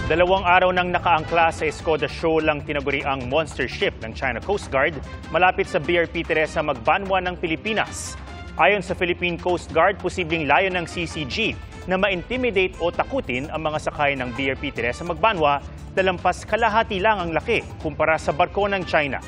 Dalawang araw nang nakaangkla sa Escoda Shoal ang tinaguriang monster ship ng China Coast Guard malapit sa BRP Teresa Magbanwa ng Pilipinas. Ayon sa Philippine Coast Guard, posibleng layo ng CCG na ma-intimidate o takutin ang mga sakay ng BRP Teresa Magbanwa na lampas kalahati lang ang laki kumpara sa barko ng China.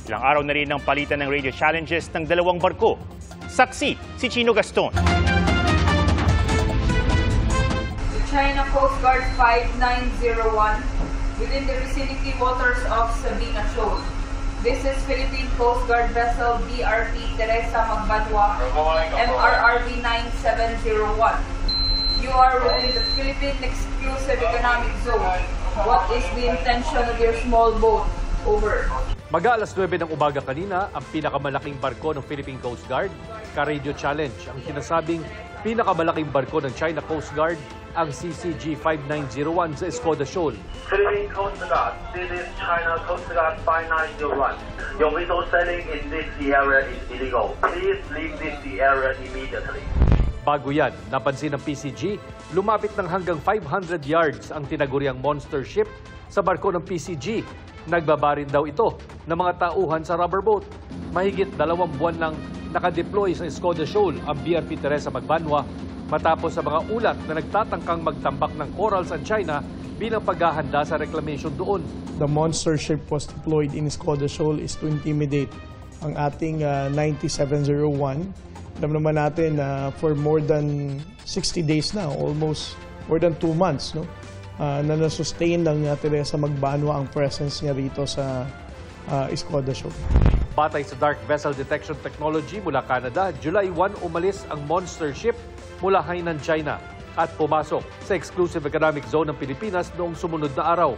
Ilang araw na rin ang palitan ng radio challenges ng dalawang barko. Saksi si Chino Gaston. China Coast Guard 5901 within the vicinity waters of Sabina Shoal. This is Philippine Coast Guard vessel BRP Teresa Magbanwa, MRRV 9701. You are within the Philippine Exclusive Economic Zone. What is the intention of your small boat? Over. Mag-aalas 9 ng umaga kanina, ang pinakamalaking barko ng Philippine Coast Guard, ka-radio challenge ang sinasabing pinakamalaking barko ng China Coast Guard, ang CCG 5901 sa Escoda Shoal. Philippine Coast Guard, this is China Coast Guard 5901. Your vessel sailing in this area is illegal. Please leave this area immediately. Bago yan, napansin ng PCG, lumapit ng hanggang 500 yards ang tinaguriang monster ship sa barko ng PCG. Nagbabarin daw ito ng mga tauhan sa rubber boat. Mahigit 2 buwan lang nakadeploy sa Escoda Shoal ang BRP Teresa Magbanwa matapos sa mga ulat na nagtatangkang magtambak ng corals ang China bilang paghahanda sa reclamation doon. The monster ship was deployed in Escoda Shoal is to intimidate ang ating 9701. Alam naman natin na for more than 60 days now, almost more than 2 months, no? Na nasustain ng Teresa Magbanwa ang presence niya rito sa Escoda Shoal. Batay sa Dark Vessel Detection Technology mula Canada, July 1 umalis ang monster ship mula Hainan, China at pumasok sa Exclusive Economic Zone ng Pilipinas noong sumunod na araw.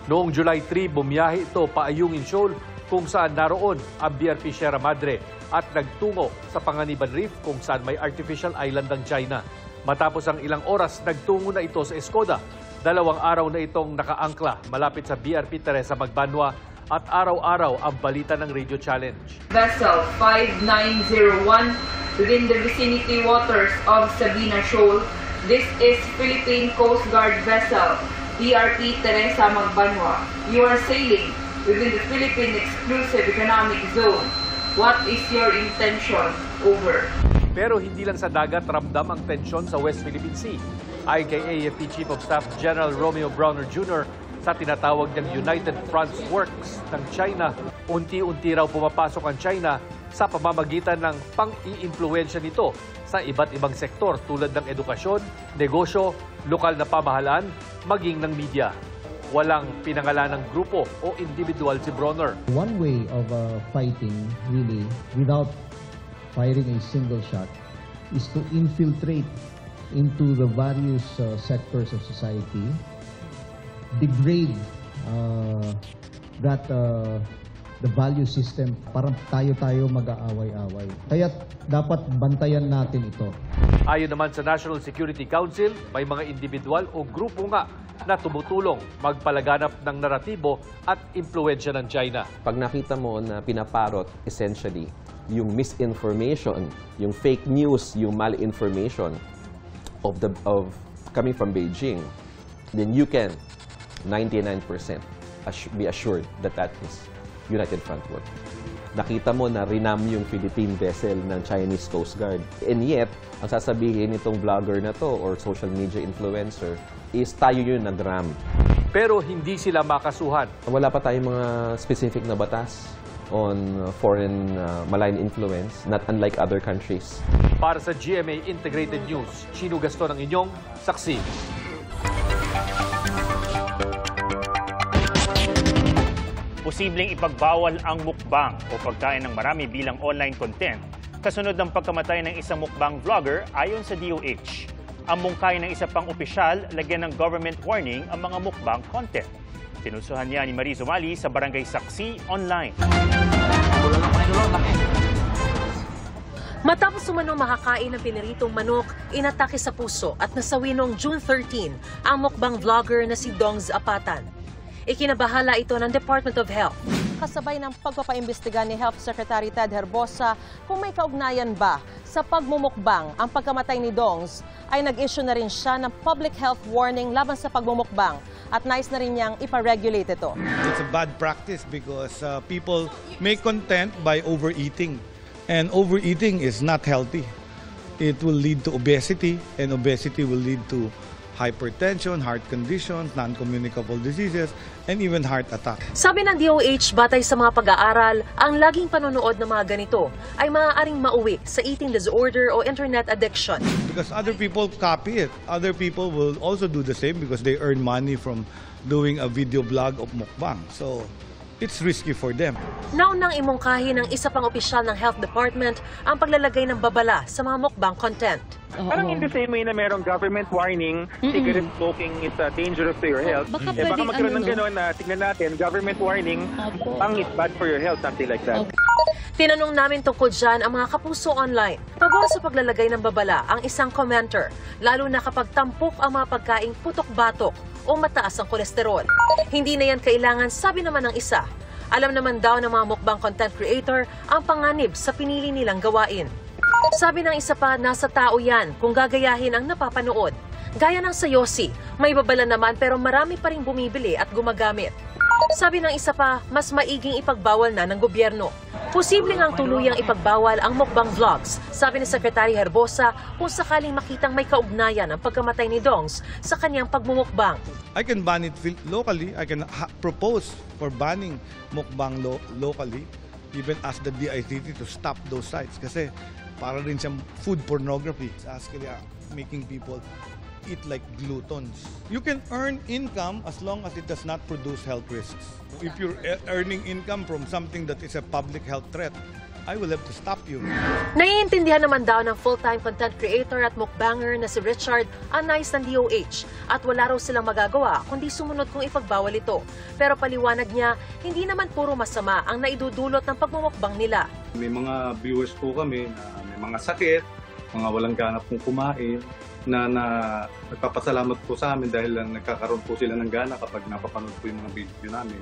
Noong July 3, bumiyahe ito paayungin Shoal kung saan naroon ang BRP Sierra Madre at nagtungo sa Panganiban Reef kung saan may artificial island ng China. Matapos ang ilang oras, nagtungo na ito sa Escoda. 2 araw na itong nakaangkla malapit sa BRP Teresa Magbanwa at araw-araw ang balita ng Radio Challenge. Vessel 5901 within the vicinity waters of Sabina Shoal. This is Philippine Coast Guard vessel BRP Teresa Magbanwa. You are sailing within the Philippine Exclusive Economic Zone. What is your intention? Over. Pero hindi lang sa dagat ramdam ang tensyon sa West Philippine Sea. Ayon kay AFP Chief of Staff General Romeo Browner Jr., sa tinatawag ng United Front Works ng China, unti-unti raw pumapasok ang China sa pamamagitan ng pang-i-impluwensya nito sa iba't ibang sektor tulad ng edukasyon, negosyo, lokal na pamahalaan, maging ng media. Walang pinangalan ng grupo o individual si Bronner. One way of fighting, really, without firing a single shot, is to infiltrate into the various sectors of society, degrade the value system, parang tayo mag-aaway-away. Kaya dapat bantayan natin ito. Ayon naman sa National Security Council, may mga individual o grupo nga na tumutulong magpalaganap ng naratibo at impluwensya ng China. Pag nakita mo na pinaparot essentially yung misinformation, yung fake news, yung malinformation of coming from Beijing, then you can 99% be assured that that is United Front Work. Nakita mo na rinam yung Philippine vessel ng Chinese Coast Guard. And yet, ang sasabihin nitong vlogger na to or social media influencer is tayo yung nag-ram. Pero hindi sila makasuhan. Wala pa tayong mga specific na batas on foreign malign influence, not unlike other countries. Para sa GMA Integrated News, Chino Gaston ang inyong saksi. Posibleng ipagbawal ang mukbang o pagkain ng marami bilang online content kasunod ng pagkamatay ng isang mukbang vlogger ayon sa DOH. Ang mungkay ng isa pang opisyal, lagyan ng government warning ang mga mukbang content. Tinusuhan niya ni Marie Zumali sa Barangay Saksi Online. Matapos umanong makakain ng piniritong manok, inatake sa puso at nasawi noong June 13 ang mukbang vlogger na si Dongs Apatan. Ikinabahala ito ng Department of Health. Kasabay ng pagpapaimbestiga ni Health Secretary Ted Herbosa kung may kaugnayan ba sa pagmumukbang ang pagkamatay ni Dongs, ay nag-issue na rin siya ng public health warning laban sa pagmumukbang at nais na rin niyang ipa-regulate ito. It's a bad practice because people make content by overeating. And overeating is not healthy. It will lead to obesity, and obesity will lead to hypertension, heart conditions, non-communicable diseases, and even heart attack. Sabi ng DOH, batay sa mga pag-aaral, ang laging panonood ng mga ganito ay maaaring mauwi sa eating disorder o internet addiction. Because other people copy it. Other people will also do the same because they earn money from doing a video blog of mukbang. So, it's risky for them. Naunang imungkahi ng isa pang opisyal ng Health Department ang paglalagay ng babala sa mga mukbang content. Parang in the same way na merong government warning, cigarette smoking is dangerous to your health. Baka magkaroon ng gano'n na tignan natin, government warning, pang is bad for your health, something like that. Tinanong namin tungkol dyan ang mga kapuso online. Pabor sa paglalagay ng babala ang isang commenter, lalo na kapag tampok ang mga pagkaing putok-batok o mataas ang kolesterol. Hindi na yan kailangan, sabi naman ng isa. Alam naman daw ng mga mukbang content creator ang panganib sa pinili nilang gawain. Sabi ng isa pa, nasa tao yan kung gagayahin ang napapanood. Gaya ng sa Yossi, may babala naman pero marami pa rin bumibili at gumagamit. Sabi ng isa pa, mas maiging ipagbawal na ng gobyerno. Posible ngang tuluyang ipagbawal ang mukbang vlogs, sabi ni Secretary Herbosa, kung sakaling makitang may kaugnayan ang pagkamatay ni Dongs sa kanyang pagmumukbang. I can ban it locally. I can propose for banning mukbang locally. Even ask the DICT to stop those sites kasi para rin siyang food pornography. It's actually making people eat like gluttons. You can earn income as long as it does not produce health risks. If you're earning income from something that is a public health threat, I will have to stop you. Naiintindihan naman daw ng full-time content creator at mukbanger na si Richard ang nais ng DOH at wala raw silang magagawa kundi sumunod kung ipagbawal ito. Pero paliwanag niya, hindi naman puro masama ang naidudulot ng pagmumukbang nila. May mga viewers po kami na may mga sakit, mga walang ganap pong kumain, na nagpapasalamat po sa amin dahil nagkakaroon po sila ng gana kapag napapanood po yung mga video namin.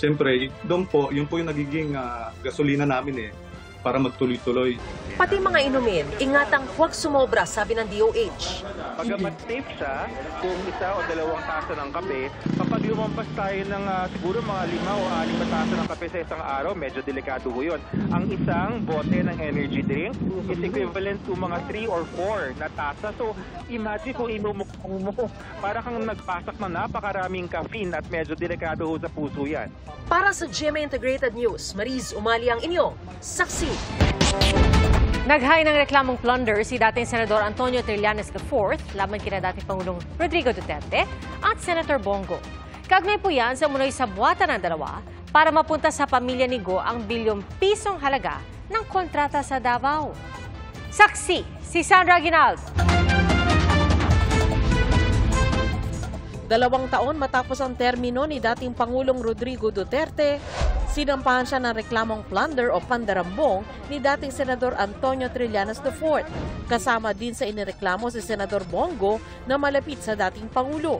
Siyempre, doon po, yun po yung nagiging gasolina namin para magtuloy-tuloy. Pati mga inumin, ingatang huwag sumobra, sabi ng DOH. Pagamat safe siya, kung isa o dalawang tasa ng kape, kapag lumampas tayo ng siguro mga 5 o 6 tasa ng kape sa isang araw, medyo delikado po yun. Ang isang bote ng energy drink is equivalent to mga 3 or 4 na tasa. So, imagine kung imumukbang mo, para kang nagpasak na napakaraming caffeine at medyo delikado ho sa puso yan. Para sa GMA Integrated News, Mariz Umali ang inyong saksi. Naghain ng reklamong plunder si dating Senador Antonio Trillanes IV laban kina dating Pangulong Rodrigo Duterte at Senator Bongo. Kaugnay po yan sa munoy sa buwatan ng dalawa para mapunta sa pamilya ni Go ang bilyong pisong halaga ng kontrata sa Davao. Saksi, si Sandra Aguinaldo. 2 taon matapos ang termino ni dating Pangulong Rodrigo Duterte, sinampahan siya ng reklamong plunder o pandarambong ni dating Senador Antonio Trillanes IV. Kasama din sa inireklamo si Senador Bongo na malapit sa dating Pangulo.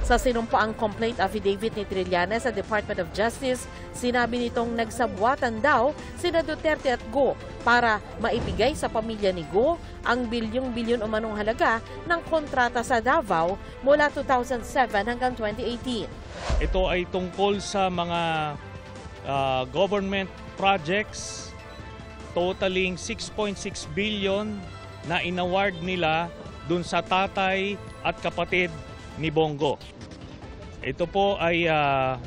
Sa sinumpaang complaint affidavit ni Trillanes sa Department of Justice, sinabi nitong nagsabuatan daw sina Duterte at Go para maibigay sa pamilya ni Go ang bilyong-bilyon umanong halaga ng kontrata sa Davao mula 2007 hanggang 2018. Ito ay tungkol sa mga government projects totaling 6.6 billion na inaward nila dun sa tatay at kapatid ni Bongo. Ito po ay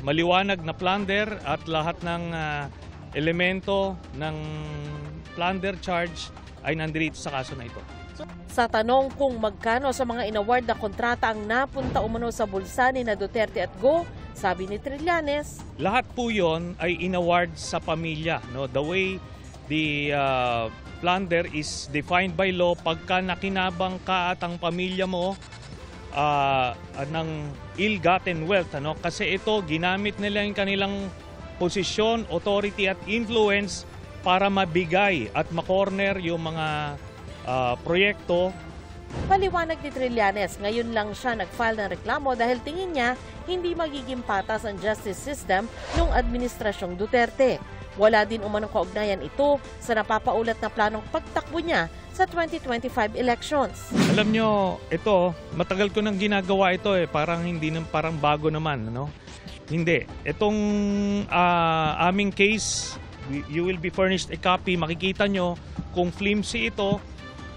maliwanag na plunder at lahat ng elemento ng plunder charge ay nandito sa kaso na ito. Sa tanong kung magkano sa mga inaward na kontrata ang napunta umano sa bulsa ni na Duterte at Go, sabi ni Trillanes, lahat po yon ay inaward sa pamilya. No? The way the plunder is defined by law, pagka nakinabang ka at ang pamilya mo ng ill-gotten wealth. Ano? Kasi ito, ginamit nila yung kanilang posisyon, authority at influence para mabigay at makorner yung mga proyekto. Paliwanag ni Trillanes, ngayon lang siya nag-file ng reklamo dahil tingin niya hindi magiging patas ang justice system ng Administrasyong Duterte. Wala din umanong kaugnayan ito sa napapaulat na planong pagtakbo niya sa 2025 elections. Alam nyo, ito, matagal ko nang ginagawa ito parang hindi parang bago naman, ano? Hindi. Itong aming case, you will be furnished a copy. Makikita nyo kung flimsy ito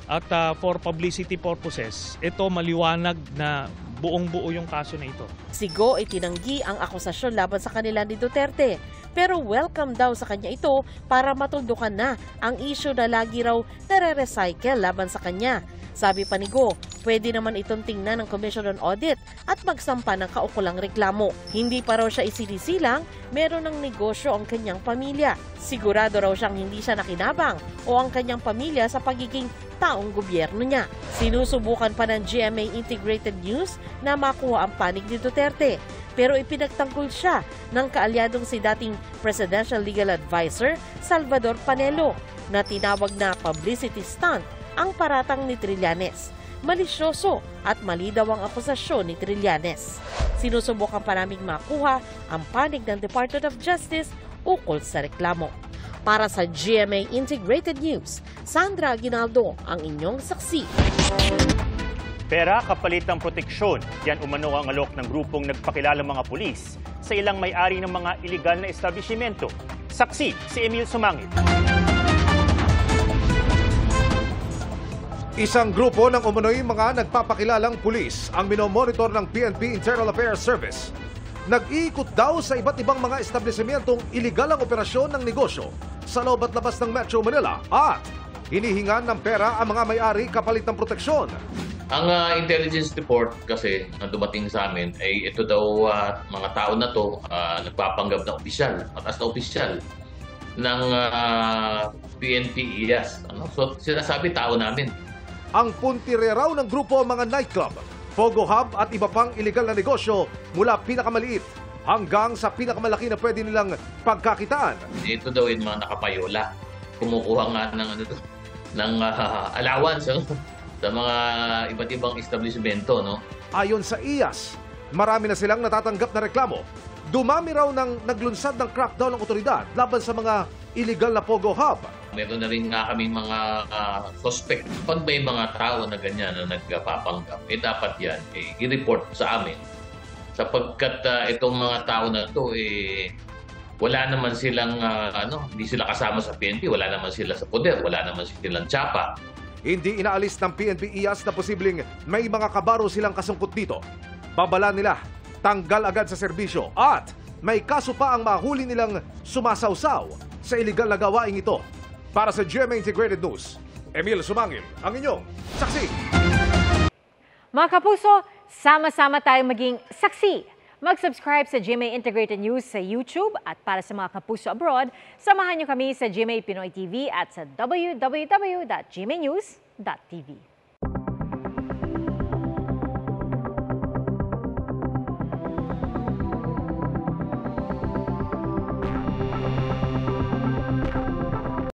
at for publicity purposes, ito maliwanag na buong-buo yung kaso na ito. Si Go ay tinanggi ang akusasyon laban sa kanila ni Duterte. Pero welcome daw sa kanya ito para matundukan na ang issue na lagi raw nare-recycle laban sa kanya. Sabi pa ni Go, pwede naman itong tingnan ng Commission on Audit at magsampa ng kaukulang reklamo. Hindi pa raw siya isinisilang, meron ng negosyo ang kanyang pamilya. Sigurado raw siyang hindi siya nakinabang o ang kanyang pamilya sa pagiging taong gobyerno niya. Sinusubukan pa ng GMA Integrated News na makuha ang panig ni Duterte. Pero ipinagtanggol siya ng kaalyadong si dating Presidential Legal Advisor Salvador Panelo na tinawag na publicity stunt ang paratang ni Trillanes. Malisyoso at mali daw ang akusasyon ni Trillanes. Sinusubukan pa naming makuha ang panig ng Department of Justice ukol sa reklamo. Para sa GMA Integrated News, Sandra Aguinaldo ang inyong saksi. Pera kapalit ng proteksyon. Yan umano ang alok ng grupong nagpakilalang mga pulis sa ilang may-ari ng mga iligal na establishmento. Saksi si Emil Sumangit. Isang grupo ng umano'y mga nagpapakilalang pulis ang minomonitor ng PNP Internal Affairs Service. Nag-iikot daw sa iba't ibang mga establishmentong iligal ang operasyon ng negosyo sa loob at labas ng Metro Manila at hinihingan ng pera ang mga may-ari kapalit ng proteksyon. Ang intelligence report kasi na dumating sa amin ay ito daw mga tao na to nagpapanggap na opisyal, mataas na opisyal ng PNP IAS. So sinasabi tao namin. Ang puntire raw ng grupo mga nightclub, Fogo Hub at iba pang iligal na negosyo mula pinakamaliit hanggang sa pinakamalaki na pwede nilang pagkakitaan. Ito daw yung mga nakapayola. Kumukuha nga ng allowance sa mga iba't ibang establishmento, no? Ayon sa IAS, marami na silang natatanggap na reklamo. Dumami raw ng naglunsad ng crackdown ng otoridad laban sa mga illegal na Pogo Hub. Meron na rin nga kami mga suspect. Pag may mga tao na ganyan na nagpapanggap, dapat yan i-report sa amin. Sapagkat itong mga tao na ito, wala naman silang, hindi sila kasama sa PNP, wala naman sila sa poder, wala naman silang tsapa. Hindi inaalis ng PNP IAS na posibleng may mga kabaro silang kasungkot dito. Babala nila, tanggal agad sa serbisyo at may kaso pa ang mahuli nilang sumasawsaw sa iligal na gawaing ito. Para sa GMA Integrated News, Emil Sumangil, ang inyong saksi. Mga kapuso, sama-sama tayong maging saksi. Mag-subscribe sa GMA Integrated News sa YouTube at para sa mga kapuso abroad, samahan niyo kami sa GMA Pinoy TV at sa www.gmanews.tv.